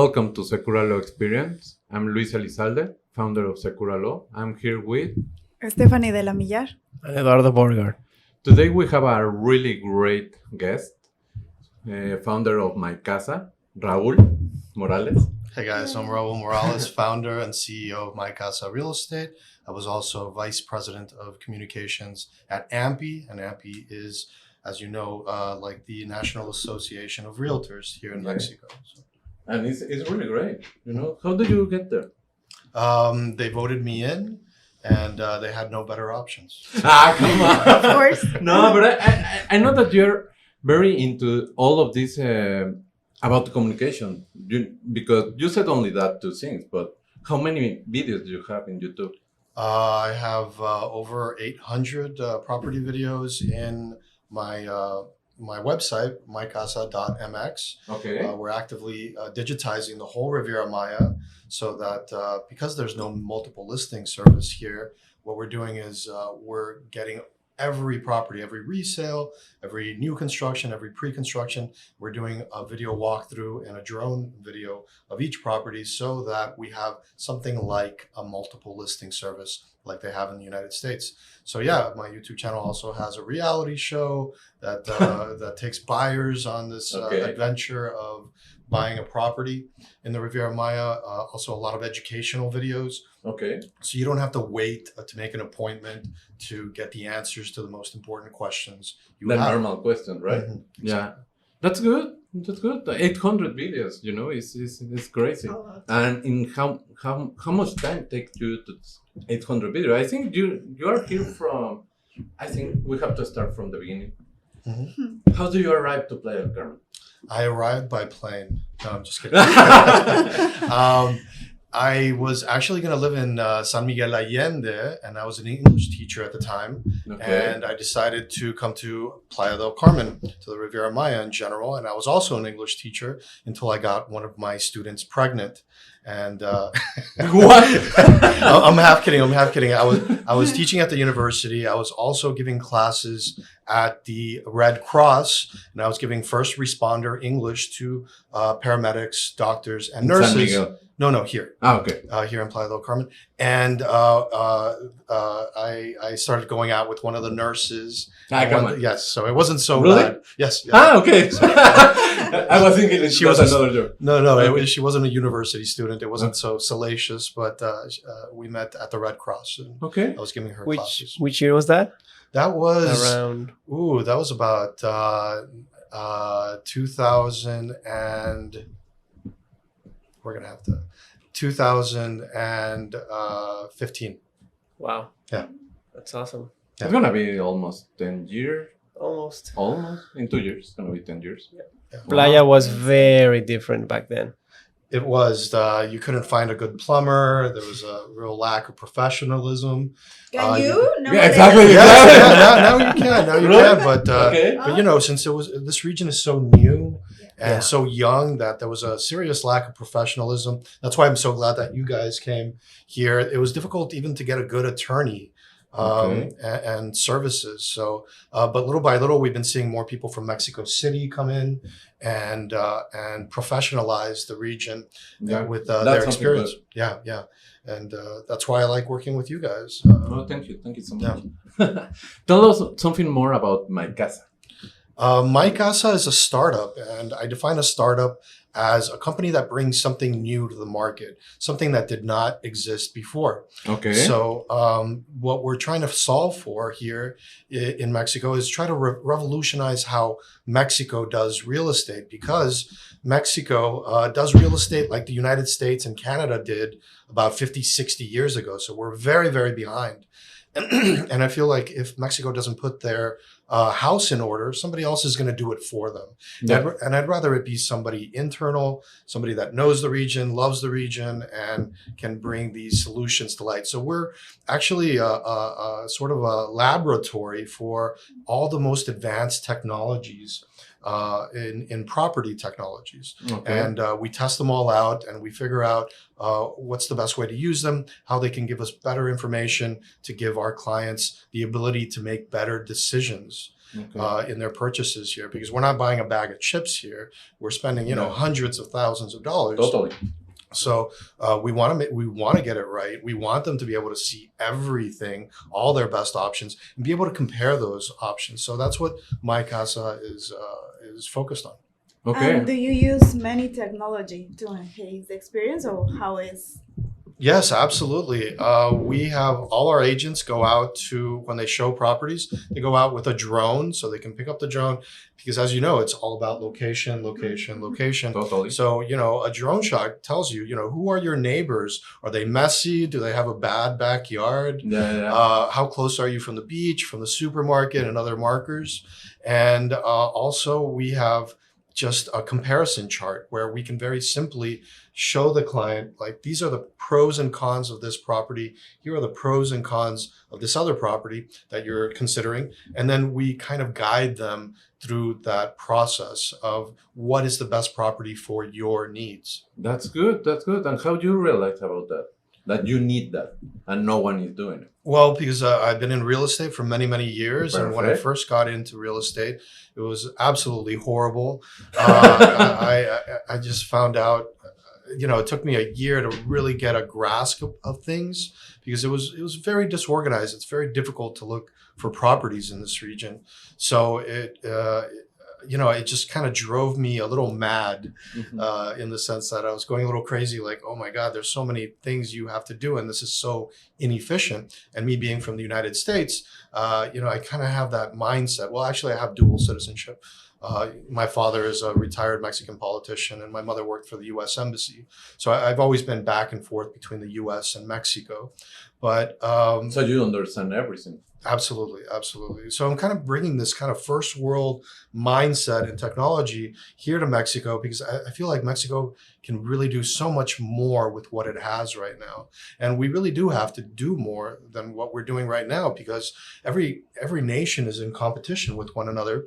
Welcome to Secura Law Experience. I'm Luis Elizalde, founder of Secura Law. I'm here with Stephanie de la Millar. And Eduardo Borgar. Today we have a really great guest, founder of Mycasa, Raul Morales. Hey guys, I'm Raul Morales, founder and CEO of Mycasa Real Estate. I was also vice president of communications at AMPI, and AMPI is, as you know, like the National Association of Realtors here in Mexico. So, And it's really great. You know, how did you get there? they voted me in, and they had no better options. Come on. Of course. No, but I know that you're very into all of this about the communication. Because you said only that two things, but how many videos do you have in YouTube? I have over 800 property videos in my website, mycasa.mx. Okay. We're actively digitizing the whole Riviera Maya so that because there's no multiple listing service here, what we're doing is we're getting every property, every resale, every new construction, every pre-construction. We're doing a video walkthrough and a drone video of each property so that we have something like a multiple listing service like they have in the United States. So yeah, my YouTube channel also has a reality show that that takes buyers on this adventure of buying a property in the Riviera Maya. Also a lot of educational videos. Okay. So you don't have to wait to make an appointment to get the answers to the most important questions you The have. normal question, right? Mhm, Yeah. That's good. That's good. 800 videos, you know, it's crazy. And in how much time takes you to 800 videos? I think you are here from. I think we have to start from the beginning. Mhm. How do you arrive to Playa del Carmen? I arrived by plane. No, I'm just kidding. I was actually going to live in San Miguel Allende, and I was an English teacher at the time. Okay. And I decided to come to Playa del Carmen, to the Riviera Maya in general. And I was also an English teacher until I got one of my students pregnant. And What? I'm half kidding. I'm half kidding. I was teaching at the university. I was also giving classes at the Red Cross, and I was giving first responder English to paramedics, doctors, and nurses. San Miguel. No, here. Okay. Here in Playa del Carmen. And I started going out with one of the nurses. Come on. Yes, so it wasn't so Really? bad. Yes. Okay. I was thinking she was another joke. No, Okay. she wasn't a university student. It wasn't so salacious, but we met at the Red Cross. And Okay. I was giving her Which classes. year was that? That was Around. that was about 2000 and we're gonna have to 2015. Wow. Yeah. That's awesome. It's gonna be almost 10 years. Almost. Almost in 2 years. It's gonna be 10 years. Yeah. Playa was very different back then. It was you couldn't find a good plumber. There was a real lack of professionalism. Can you? No, Yeah, exactly. Now you can. Now you Really? can. But Okay. but you know, since this region is so new and so young, that there was a serious lack of professionalism. That's why I'm so glad that you guys came here. It was difficult even to get a good attorney and services. So, but little by little, we've been seeing more people from Mexico City come in and professionalize the region with That's their something experience. Yeah. And that's why I like working with you guys. Oh, thank you so much. Tell us something more about Mycasa. Mycasa is a startup, and I define a startup as a company that brings something new to the market, something that did not exist before. Okay. So what we're trying to solve for here in Mexico is try to revolutionize how Mexico does real estate, because Mexico does real estate like the United States and Canada did about 50, 60 years ago. So we're very, very behind. And I feel like if Mexico doesn't put their house in order, somebody else is going to do it for them. Yeah. And I'd rather it be somebody internal, somebody that knows the region, loves the region, and can bring these solutions to light. So we're actually a sort of a laboratory for all the most advanced technologies in property technologies. Okay. And we test them all out, and we figure out what's the best way to use them, how they can give us better information to give our clients the ability to make better decisions Okay. in their purchases here, because we're not buying a bag of chips here. We're spending, Yeah. hundreds of thousands of dollars. Totally. So we want to get it right. We want them to be able to see everything, all their best options, and be able to compare those options. So that's what Mycasa is focused on. Okay. And do you use many technology to enhance the experience, or how is? Yes, absolutely. We have all our agents go out to, when they show properties, they go out with a drone so they can pick up the drone, because as you know, it's all about location, location, location. Totally. So, a drone shot tells you, who are your neighbors? Are they messy? Do they have a bad backyard? Yeah. How close are you from the beach, from the supermarket, and other markers? And also we have just a comparison chart where we can very simply show the client, like, these are the pros and cons of this property. Here are the pros and cons of this other property that you're considering. And then we kind of guide them through that process of what is the best property for your needs. That's good. That's good. And how do you realize about that? That you need that and no one is doing it? Well, because I've been in real estate for many, many years. And when I Perfect. first got into real estate, it was absolutely horrible. I just found out, it took me a year to really get a grasp of things, because it was very disorganized. It's very difficult to look for properties in this region. So it just kind of drove me a little mad, in the sense that I was going a little crazy, like, oh my God, there's so many things you have to do, and this is so inefficient. And me being from the United States, I kind of have that mindset. Well, actually, I have dual citizenship. My father is a retired Mexican politician, and my mother worked for the U.S. Embassy. So I've always been back and forth between the U.S. and Mexico. But So you understand everything. absolutely, absolutely. So I'm kind of bringing this kind of first world mindset and technology here to Mexico, because I feel like Mexico can really do so much more with what it has right now. And we really do have to do more than what we're doing right now, because every nation is in competition with one another.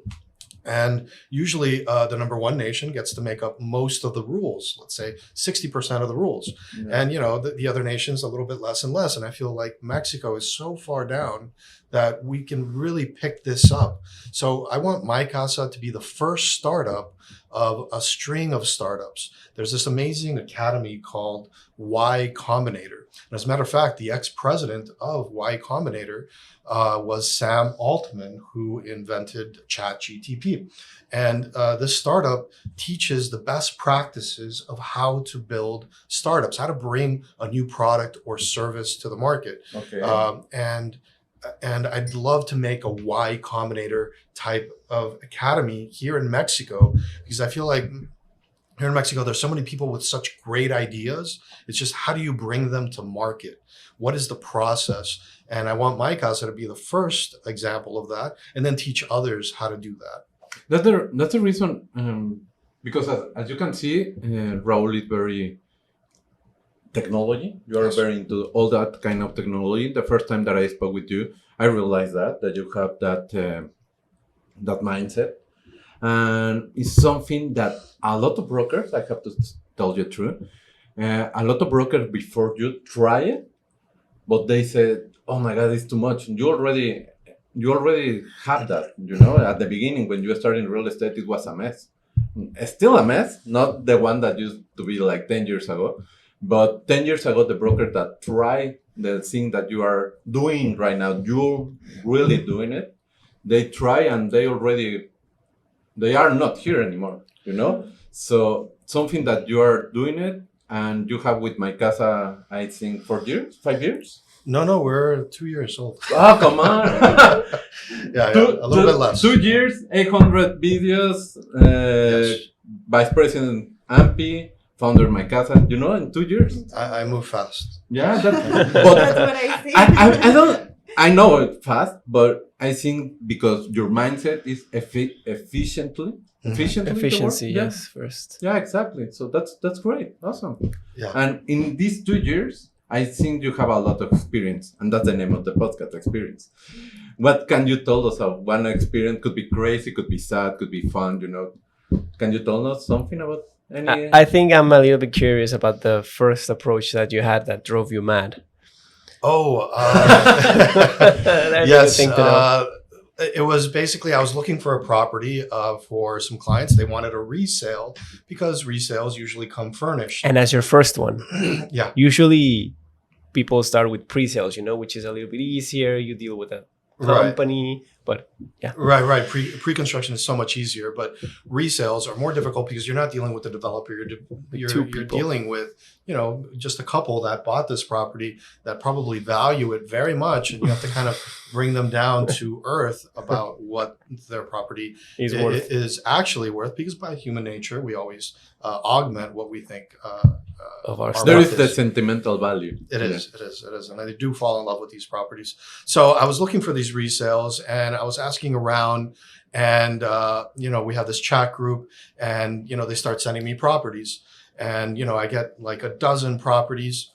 And usually the number one nation gets to make up most of the rules, let's say 60% of the rules. Yeah. And, the other nations a little bit less and less. And I feel like Mexico is so far down that we can really pick this up. So I want Mycasa to be the first startup of a string of startups. There's this amazing academy called Y Combinator. And as a matter of fact, the ex-president of Y Combinator was Sam Altman, who invented ChatGPT. And this startup teaches the best practices of how to build startups, how to bring a new product or service to the market. Okay. And I'd love to make a Y Combinator type of academy here in Mexico, because I feel like here in Mexico, there's so many people with such great ideas. It's just, how do you bring them to market? What is the process? And I want Mycasa to be the first example of that, and then teach others how to do that. That's the reason, because as you can see, Raul is very technology. You are Yes. very into all that kind of technology. The first time that I spoke with you, I realized that you have that mindset, and it's something that a lot of brokers, I have to tell you the truth, a lot of brokers before you try it, but they said, "Oh my God, it's too much." You already have that. At the beginning when you started in real estate, it was a mess. It's still a mess, not the one that used to be like 10 years ago. But 10 years ago, the broker that tried the thing that you are doing right now, you're really doing it. They try and they are not here anymore, So something that you are doing it, and you have with Mycasa, I think 4 years, 5 years? No, we're 2 years old. Oh, come on. Yeah, a little bit less. 2 years, 800 videos, Yes. Vice President Ampi, founder Mycasa, in 2 years. I move fast. Yeah, That's but what I think. I know it fast, but I think because your mindset is efficiently the word? Efficiency, Yeah. yes, first. Yeah, exactly. So that's great, awesome. Yeah. And in these 2 years, I think you have a lot of experience, and that's the name of the podcast, experience. what can you tell us of one experience? Could be crazy, could be sad, could be fun. Can you tell us something about any? I think I'm a little bit curious about the first approach that you had that drove you mad. Oh, That's a good yes. thing to know. It was basically I was looking for a property for some clients. They wanted a resale because resales usually come furnished. And as your first one, Yeah. usually people start with pre-sales, which is a little bit easier. You deal with a company, but yeah. Right. Pre-construction is so much easier, but resales are more difficult because you're not dealing with the developer. You're dealing with, just a couple that bought this property that probably value it very much, and you have to kind of bring them down to earth about what their property is actually worth. Because by human nature, we always augment what we think of our There is stuff. the sentimental value. It is. And I do fall in love with these properties. So I was looking for these resales and I was asking around and, we have this chat group and, they start sending me properties and, I get like a dozen properties,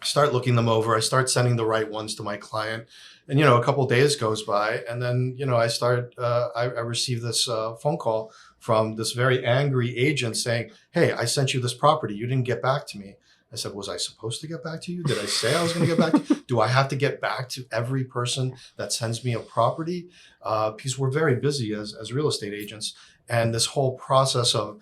start looking them over. I start sending the right ones to my client and, a couple of days goes by and then, I receive this phone call from this very angry agent saying, "Hey, I sent you this property. You didn't get back to me." I said, "Was I supposed to get back to you? Did I say I was going to get back to you? Do I have to get back to every person that sends me a property?" Because we're very busy as real estate agents. And this whole process of,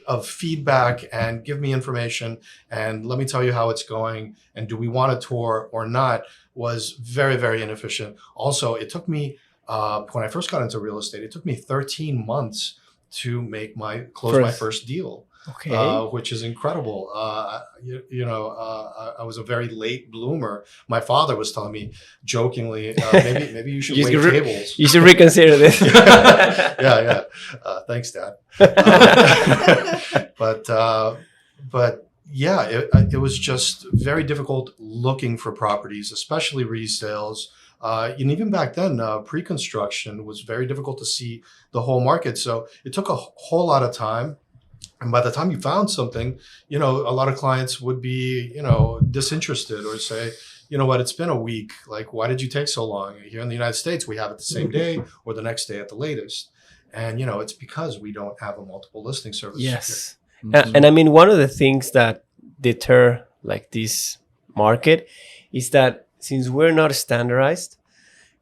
of feedback and give me information and let me tell you how it's going and do we want a tour or not was very, very inefficient. Also, it took me, when I first got into real estate, it took me 13 months to close my first deal. Okay. Which is incredible. I was a very late bloomer. My father was telling me jokingly, maybe you should wait tables. You should reconsider this. Yeah. Thanks, Dad. But yeah, it was just very difficult looking for properties, especially resales. And even back then, pre-construction was very difficult to see the whole market. So it took a whole lot of time. And by the time you found something, a lot of clients would be, disinterested or say, "You know what, it's been a week. Like, why did you take so long? Here in the United States, we have it the same day or the next day at the latest." And, it's because we don't have a multiple listing service. Yes. And I mean, one of the things that deter like this market is that since we're not standardized,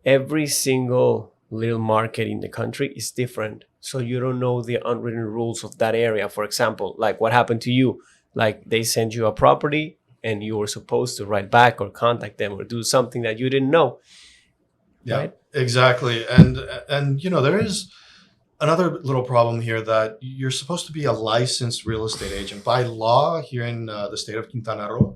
every single little market in the country is different. So you don't know the unwritten rules of that area. For example, like what happened to you, like they sent you a property and you were supposed to write back or contact them or do something that you didn't know. Yeah, right? Exactly. And there is another little problem here that you're supposed to be a licensed real estate agent by law here in the state of Quintana Roo.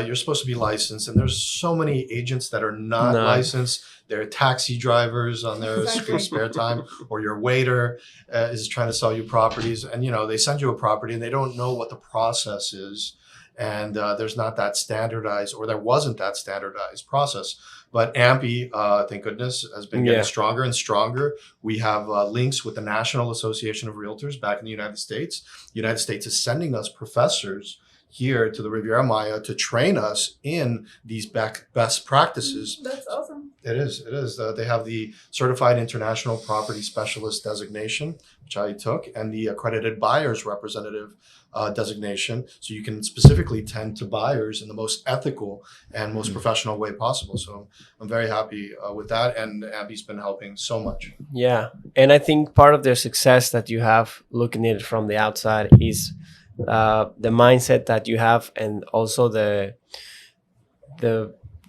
You're supposed to be licensed, and there's so many agents that are not licensed. They're taxi drivers on their spare time, or your waiter is trying to sell you properties, and they send you a property and they don't know what the process is, and there's not that standardized, or there wasn't that standardized process. But AMPI, thank goodness, has been getting stronger and stronger. We have links with the National Association of Realtors back in the United States. The United States is sending us professors here to the Riviera Maya to train us in these best practices. That's awesome. It is. They have the Certified International Property Specialist designation, which I took, and the Accredited Buyers Representative designation. So you can specifically tend to buyers in the most ethical and most professional way possible. So I'm very happy with that. And Abby's been helping so much. Yeah. And I think part of their success that you have looking at it from the outside is the mindset that you have, and also the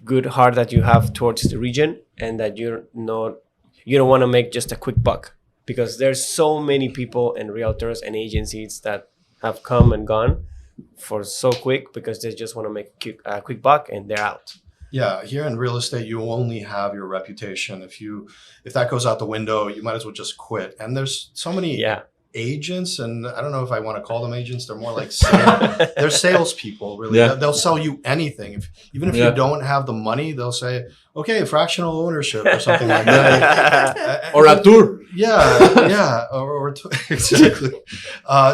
good heart that you have towards the region, and that you don't want to make just a quick buck, because there's so many people and realtors and agencies that have come and gone for so quick because they just want to make a quick buck and they're out. Yeah, here in real estate, you only have your reputation. If that goes out the window, you might as well just quit. And there's so many agents, and I don't know if I want to call them agents. They're more like they're salespeople, really. Yeah. They'll sell you anything. Even if you don't have the money, they'll say, okay, fractional ownership or something like that. Or a tour. Exactly.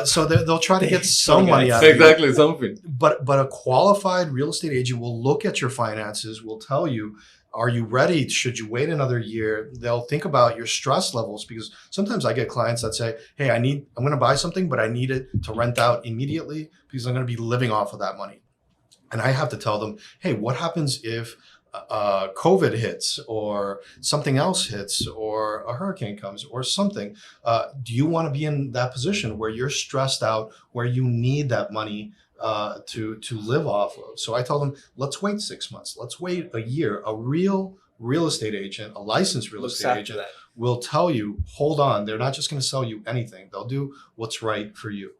So they'll try to get some money out of you. Exactly, something. But a qualified real estate agent will look at your finances, will tell you, are you ready? Should you wait another year? They'll think about your stress levels, because sometimes I get clients that say, hey, I'm going to buy something, but I need it to rent out immediately because I'm going to be living off of that money. And I have to tell them, hey, what happens if COVID hits or something else hits or a hurricane comes or something? Do you want to be in that position where you're stressed out, where you need that money to live off of? So I tell them, let's wait 6 months. Let's wait a year. A real estate agent, a licensed real estate agent will tell you, hold on. They're not just going to sell you anything. They'll do what's right for you.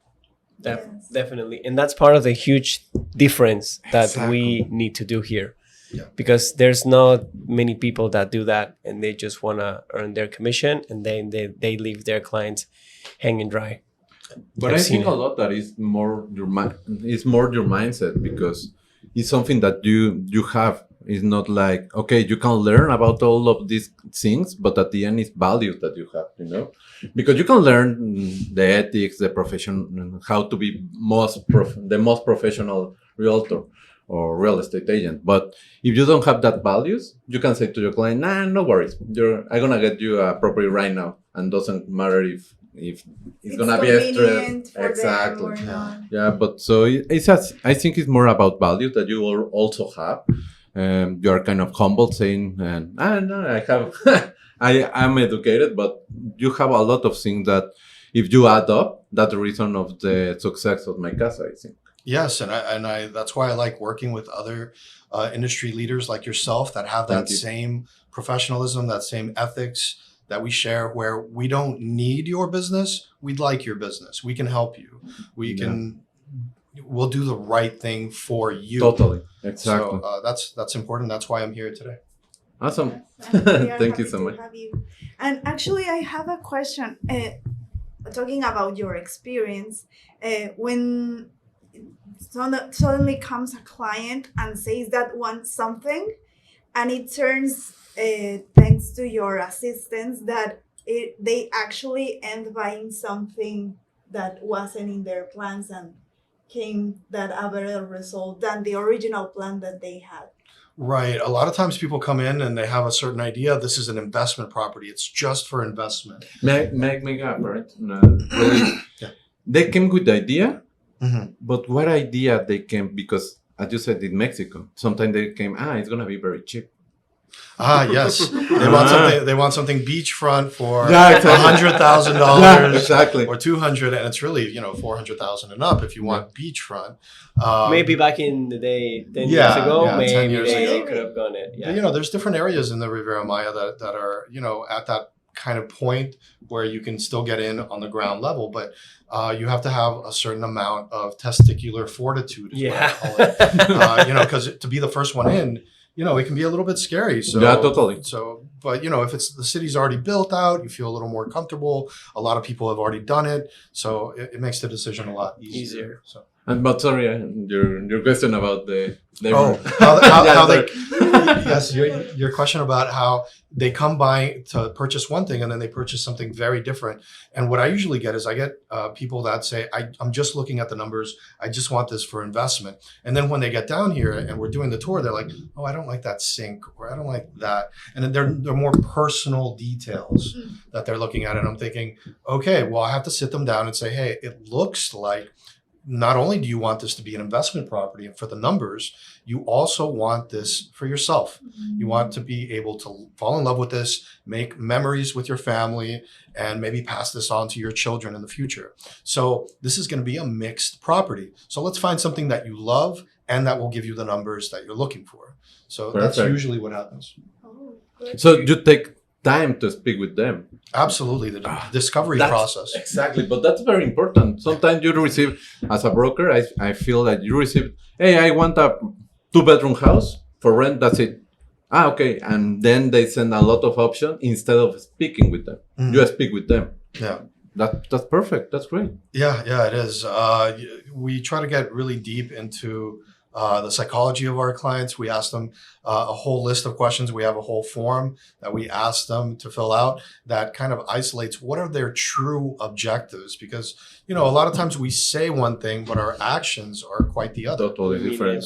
Definitely. And that's part of the huge difference that we need to do here. Yeah. Because there's not many people that do that, and they just want to earn their commission, and then they leave their clients hanging dry. But I think a lot that is more your mindset, because it's something that you have. It's not like, okay, you can learn about all of these things, but at the end it's values that you have, because you can learn the ethics, the profession, how to be the most professional realtor or real estate agent. But if you don't have that values, you can say to your client, nah, no worries. I'm going to get you a property right now. And doesn't matter if it's going to be a stress. Exactly. Yeah, but so I think it's more about values that you will also have. You are kind of humble saying, no, I have, I'm educated, but you have a lot of things that if you add up, that's the reason of the success of Mycasa, I think. Yes, and I that's why I like working with other industry leaders like yourself that have that same professionalism, that same ethics that we share, where we don't need your business, we'd like your business. We can help you. We'll do the right thing for you. Totally. Exactly. So that's important. That's why I'm here today. Awesome. Yes, Thank you so much. And actually, I have a question. Talking about your experience, when suddenly comes a client and says that wants something, and it turns, thanks to your assistance, that they actually end buying something that wasn't in their plans and came that a better result than the original plan that they had. Right. A lot of times people come in and they have a certain idea. This is an investment property. It's just for investment. May I make a point? Really, they came with the idea, but what idea they came? Because as you said, in Mexico, sometimes they came, it's going to be very cheap. Yes. They want something beachfront for $100,000 exactly. or $200,000, and it's really $400,000 and up if you want beachfront. Maybe back in the day, 10 years ago, maybe 10 years they ago. could have gone it. Yeah. But, there's different areas in the Riviera Maya that are at that kind of point where you can still get in on the ground level, but you have to have a certain amount of testicular fortitude, is what I call it. Because to be the first one in, it can be a little bit scary. So, yeah, totally. So, but if it's the city's already built out, you feel a little more comfortable. A lot of people have already done it, so it makes the decision a lot easier. So. But sorry, your question about the yes, your question about how they come by to purchase one thing and then they purchase something very different. And what I usually get is I get people that say, I'm just looking at the numbers. I just want this for investment. And then when they get down here and we're doing the tour, they're like, oh, I don't like that sink, or I don't like that. And then they're more personal details that they're looking at. And I'm thinking, okay, well, I have to sit them down and say, hey, it looks like not only do you want this to be an investment property and for the numbers, you also want this for yourself. You want to be able to fall in love with this, make memories with your family, and maybe pass this on to your children in the future. So this is going to be a mixed property. So let's find something that you love and that will give you the numbers that you're looking for. So That's usually what happens. Oh, good. So you take time to speak with them. Absolutely, the discovery process. Exactly, but that's very important. Sometimes you receive, as a broker, I feel that you receive, hey, I want a 2-bedroom house for rent, that's it. Okay, and then they send a lot of options instead of speaking with them. You speak with them. Yeah. That's perfect, that's great. Yeah, it is. We try to get really deep into the psychology of our clients. We ask them a whole list of questions. We have a whole form that we ask them to fill out that kind of isolates what are their true objectives. Because, a lot of times we say one thing, but our actions are quite the other. Totally different.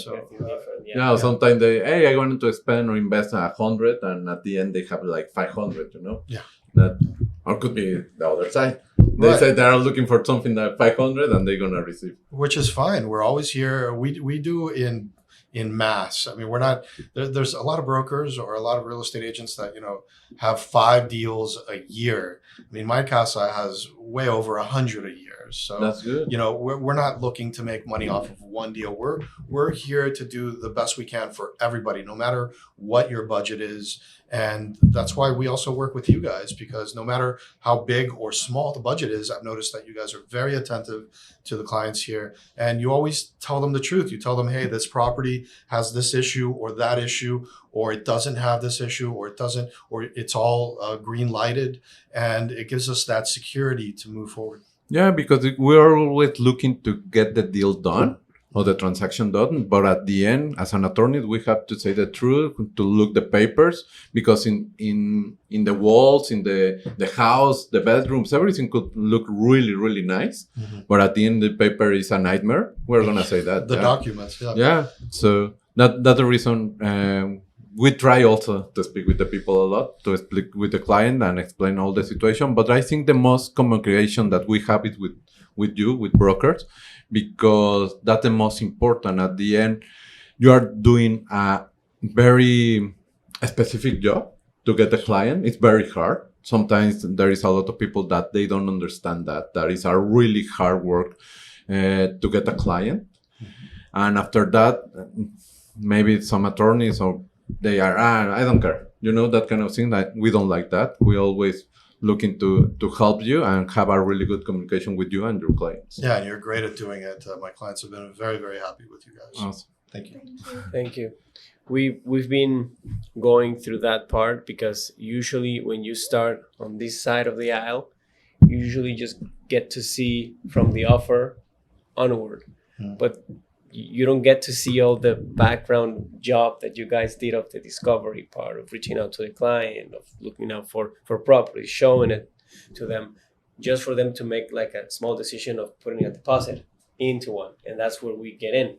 Yeah. Sometimes I wanted to spend or invest 100, and at the end they have like 500. Yeah. That, or could be the other side. They Right. say they are looking for something that 500, and they're gonna receive. Which is fine. We're always here. We do in mass. I mean, we're not there's a lot of brokers or a lot of real estate agents that have 5 deals a year. I mean, Mycasa has way over 100 a year. So That's good. we're not looking to make money off of one deal. We're here to do the best we can for everybody, no matter what your budget is. And that's why we also work with you guys, because no matter how big or small the budget is, I've noticed that you guys are very attentive to the clients here, and you always tell them the truth. You tell them, hey, this property has this issue or that issue, or it doesn't have this issue, or it doesn't, or it's all green lighted, and it gives us that security to move forward. Yeah, because we're always looking to get the deal done or the transaction done, but at the end, as an attorney, we have to say the truth, to look the papers, because in the walls, in the house, the bedrooms, everything could look really, really nice, but at the end, the paper is a nightmare. We're gonna say that. The documents, yeah. Yeah, so that's the reason we try also to speak with the people a lot, to speak with the client and explain all the situation. But I think the most common creation that we have is with you, with brokers, because that's the most important. At the end, you are doing a very specific job to get the client. It's very hard. Sometimes there is a lot of people that they don't understand that is a really hard work to get a client. And after that, maybe some attorneys or they are, I don't care, that kind of thing. That we don't like that. We always looking to help you and have a really good communication with you and your clients. Yeah, and you're great at doing it. My clients have been very, very happy with you guys. Awesome. Thank you. Thank you. We've been going through that part because usually when you start on this side of the aisle, you usually just get to see from the offer onward. But you don't get to see all the background job that you guys did of the discovery part, of reaching out to the client, of looking out for properties, showing it to them, just for them to make like a small decision of putting a deposit into one. And that's where we get in.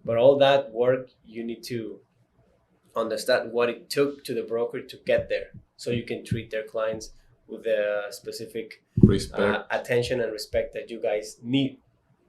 But all that work, you need to understand what it took to the broker to get there, so you can treat their clients with the specific Respect. attention and respect that you guys need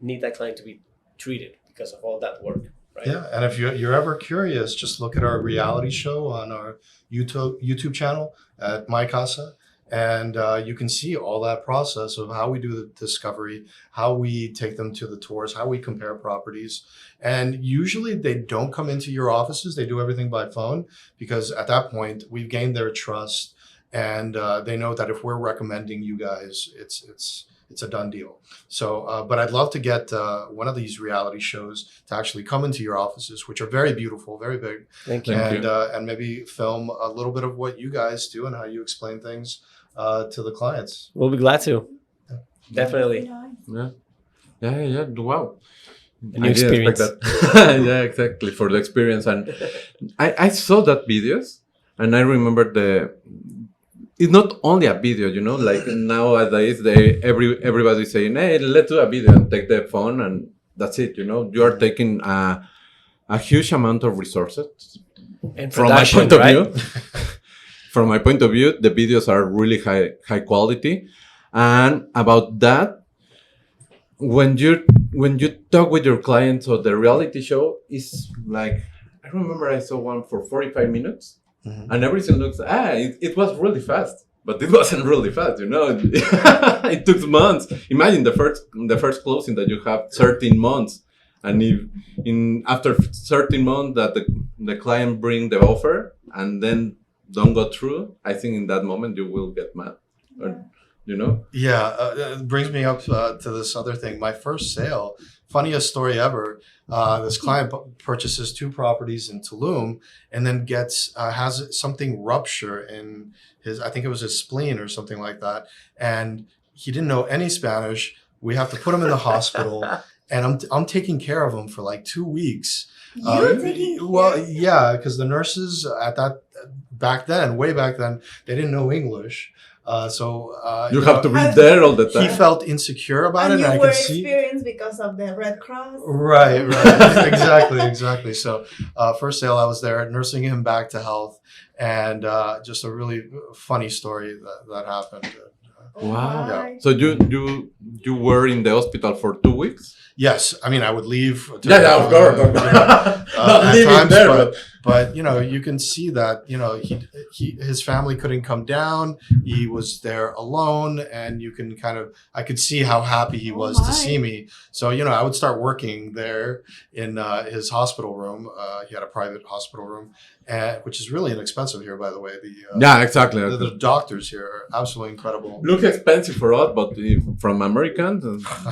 that client to be treated because of all that work, right? Yeah, and if you're ever curious, just look at our reality show on our YouTube channel at Mycasa, and you can see all that process of how we do the discovery, how we take them to the tours, how we compare properties. And usually they don't come into your offices. They do everything by phone, because at that point we've gained their trust, and they know that if we're recommending you guys, it's a done deal. So, but I'd love to get one of these reality shows to actually come into your offices, which are very beautiful, very big. Thank you. And maybe film a little bit of what you guys do and how you explain things to the clients. We'll be glad to. Definitely. Yeah. Wow. A new experience. That. Yeah, exactly, for the experience. And I saw that videos, and I remember it's not only a video, like nowadays everybody's saying, hey, let's do a video and take the phone, and that's it. You are taking a huge amount of resources. And From my point of right? view, from my point of view, the videos are really high quality. And about that, when you talk with your clients, or the reality show is like, I remember I saw one for 45 minutes. And everything looks, it was really fast, but it wasn't really fast, It took months. Imagine the first closing that you have 13 months. And if after 13 months that the client bring the offer and then don't go through, I think in that moment you will get mad. Yeah, it brings me up to this other thing. My first sale, funniest story ever. This client purchases 2 properties in Tulum, and then has something rupture in his, I think it was his spleen or something like that. And he didn't know any Spanish. We have to put him in the hospital, and I'm taking care of him for like 2 weeks. You taking Well, care? yeah, because the nurses at that back then, way back then, they didn't know English. You have to be there all the He time. felt insecure about And it, and you I were could see. experienced because of the Red Cross. Right, exactly. So, first sale, I was there nursing him back to health, and just a really funny story that happened. Oh Wow. my. So you were in the hospital for 2 weeks? Yes, I mean I would leave. Of course. Not At living times, there, but you can see that his family couldn't come down. He was there alone, and you can I could see how happy he Oh was to my. see me. So I would start working there in his hospital room. He had a private hospital room, which is really inexpensive here, by the way. Yeah, exactly. The doctors here are absolutely incredible. Look expensive for us, but from Americans,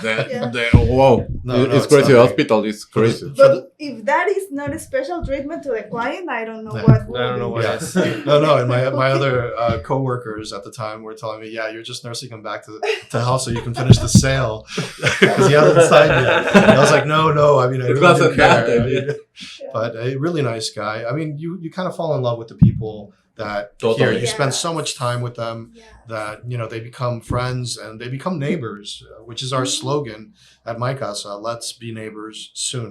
Yeah. wow, No, it's it's crazy. not. Hospital is crazy. But if that is not a special treatment to the client, I don't know Yeah. what I will don't know be. what Yeah. is. No, and my other coworkers at the time were telling me, yeah, you're just nursing him back to health so you can finish the sale because he hasn't signed yet. And I was like, no, I mean, I It really wasn't do care. that, I mean, Yeah. but a really nice guy. I mean, you kind of fall in love with the people that Totally. here. You spend so Yes. much time with them Yeah. that they become friends and they become neighbors, which is our slogan at Mycasa. Let's be neighbors soon.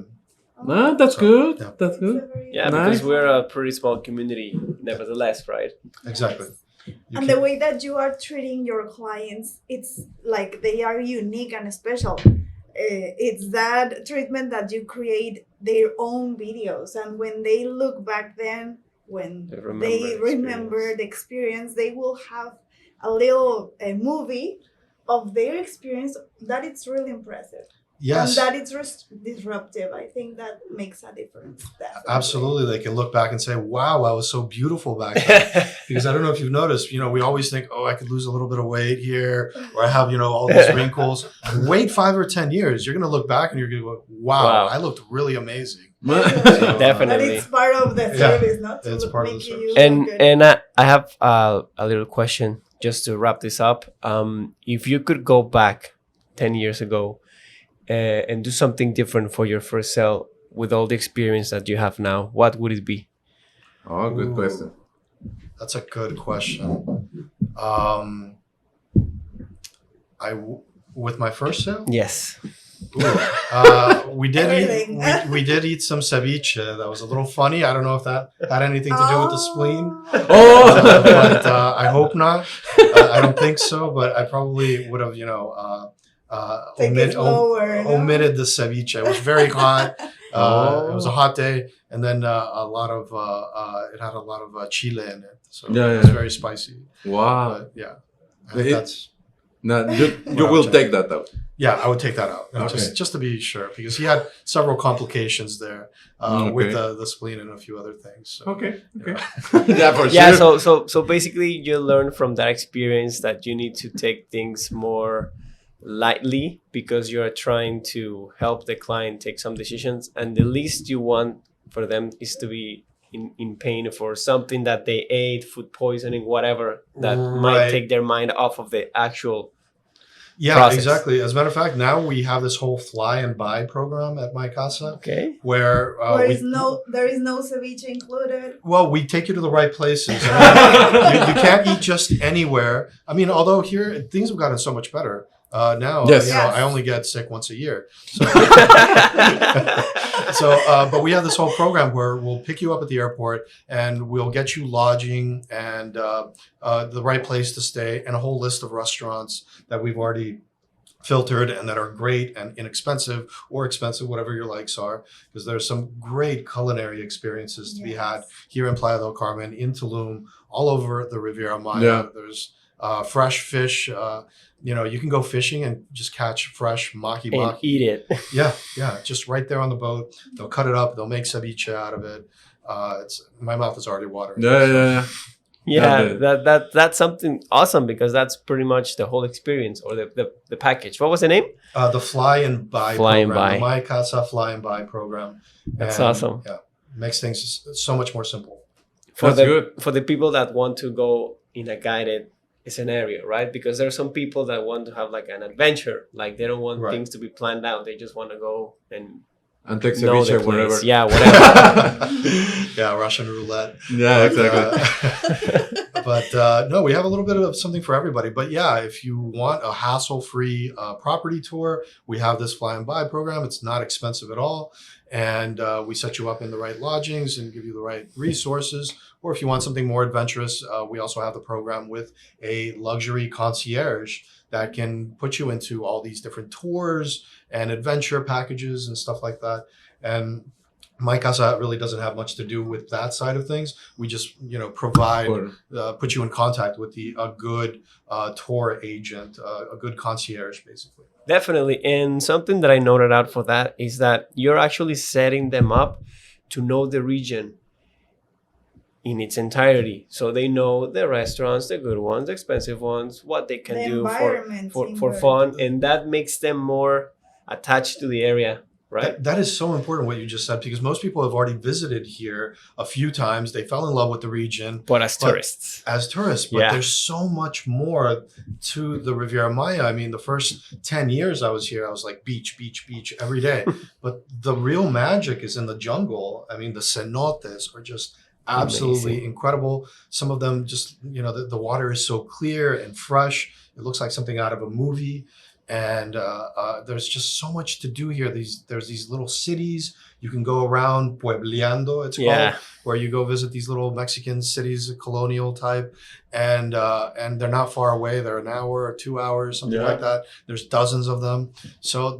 No, that's So, good. yeah. That's good. Yeah, Nice. because we're a pretty small community, nevertheless, right? Exactly. You And can- the way that you are treating your clients, it's like they are unique and special. It's that treatment that you create their own videos, and when they look back then, when They remember they the remember experience. the experience, they will have a little movie of their experience that it's really impressive. yes. And that it's disruptive. I think that makes a difference. Definitely. Absolutely. They can look back and say, wow, I was so beautiful back then. Because I don't know if you've noticed, we always think, oh, I could lose a little bit of weight here, or I have, all these wrinkles. Wait 5 or 10 years, you're going to look back and you're going to go, wow, Wow. I looked really amazing. Definitely. But it's part of the Yeah, service, not to it's part of the make service. you and look good. and I have a little question just to wrap this up. If you could go back 10 years ago and do something different for your first sale with all the experience that you have now, what would it be? Oh, good Ooh. question. That's a good question. Um, with my first sale, Yes. we did Everything. we did eat some ceviche. That was a little funny. I don't know if that had anything to do with the spleen. Oh. But I hope not. I don't think so. But I probably would have, Take it slower, no? omitted the ceviche. It was very hot. It was a Oh. hot day, and then a lot of it had a lot of chile in it, so Yeah, it was yeah. very spicy. Wow. But yeah, I think It- that's No, you will Wow. take that out. yeah. I would take that out Okay. just to be sure because he had several complications there with Okay. the spleen and a few other things. So. Okay. Yeah, for Yeah, sure. so basically you learn from that experience that you need to take things more lightly because you are trying to help the client take some decisions, and the least you want for them is to be in pain for something that they ate, food poisoning, whatever, that might Right. take their mind off of the actual. Yeah, Process. exactly. As a matter of fact, now we have this whole fly and buy program at Mycasa Okay. where There is no ceviche included. well, we take you to the right places. I mean, you can't eat just anywhere. I mean, although here things have gotten so much better. Now, Yes. Yes. I only get sick once a year. So, but we have this whole program where we'll pick you up at the airport and we'll get you lodging and the right place to stay and a whole list of restaurants that we've already filtered and that are great and inexpensive or expensive, whatever your likes are, because there's some great culinary experiences to be had here in Playa del Carmen, in Tulum, all over the Riviera Maya. Yeah. There's fresh fish. You can go fishing and just catch fresh maki And maki. eat it. Yeah, just right there on the boat. They'll cut it up. They'll make ceviche out of it. My mouth is already watering. Yeah. Yeah, Yeah, that's something awesome because that's pretty much the whole experience or the package. What was the name? The fly and buy Fly and program, buy. the Mycasa fly and buy program. That's And, awesome. Yeah, makes things so much more simple. That's good. For the people that want to go in a guided scenario, right? Because there are some people that want to have like an adventure, like they don't want Right. things to be planned out. They just want to go and And take know ceviche the wherever. place. Yeah, whatever. Yeah, Russian roulette. Yeah, But, exactly. but no, we have a little bit of something for everybody. But yeah, if you want a hassle-free property tour, we have this fly and buy program. It's not expensive at all. And we set you up in the right lodgings and give you the right resources. Or if you want something more adventurous, we also have the program with a luxury concierge that can put you into all these different tours and adventure packages and stuff like that. And Mycasa really doesn't have much to do with that side of things. We just, provide, put you in contact with a good tour agent, a good concierge, basically. Definitely. And something that I noted out for that is that you're actually setting them up to know the region in its entirety. So they know the restaurants, the good ones, the expensive ones, what they can The do environment for fun. And that makes them more attached to the area, right? That is so important what you just said, because most people have already visited here a few times. They fell in love with the region. But as tourists. But Yeah. there's so much more to the Riviera Maya. I mean, the first 10 years I was here, I was like beach, beach, beach every day. But the real magic is in the jungle. I mean, the cenotes are just absolutely Amazing. incredible. Some of them just, the water is so clear and fresh. It looks like something out of a movie. And there's just so much to do here. There's these little cities you can go around, puebleando, it's called, where you go visit these little Mexican cities, colonial type, and they're not far away. They're an hour or 2 hours, something like that. There's dozens of them. So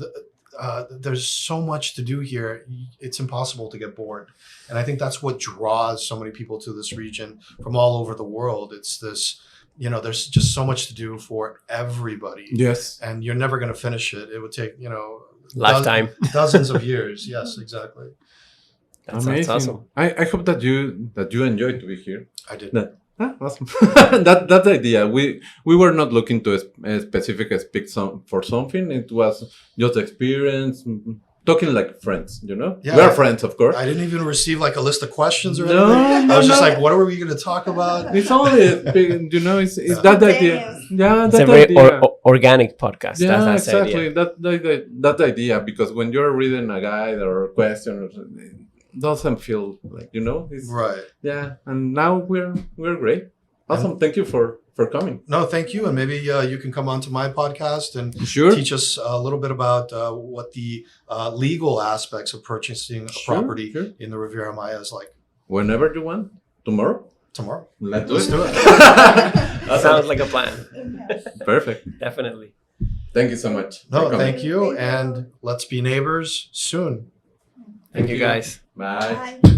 there's so much to do here. It's impossible to get bored. And I think that's what draws so many people to this region from all over the world. It's this, there's just so much to do for everybody. Yes. And you're never going to finish it. It would take, Lifetime. dozens of years. Yes, exactly. That's Amazing. awesome. I hope that you enjoyed to be here. I did. Awesome. That's the idea. We were not looking to a specific speak for something. It was just experience, talking like friends. Yeah, we are friends, of course. I didn't even receive like a list of questions or No, anything. no, I was just no. like, what are we going to talk about? It's only it's that the idea. Yeah, It's that a very idea. organic podcast. Yeah, That's the exactly. idea. That idea, because when you're reading a guide or a question, it doesn't feel like It's, Right. Yeah, and now we're great. Awesome. Thank you for coming. No, thank you. And maybe you can come onto my podcast and Sure. teach us a little bit about what the legal aspects of purchasing a property Sure. in the Riviera Maya is like. Whenever you want. Tomorrow. Tomorrow. Let's do it. Sounds like a plan. Perfect. Definitely. Thank you so much. for No, coming. thank you. And let's be neighbors soon. Thank you, guys. Bye. Bye.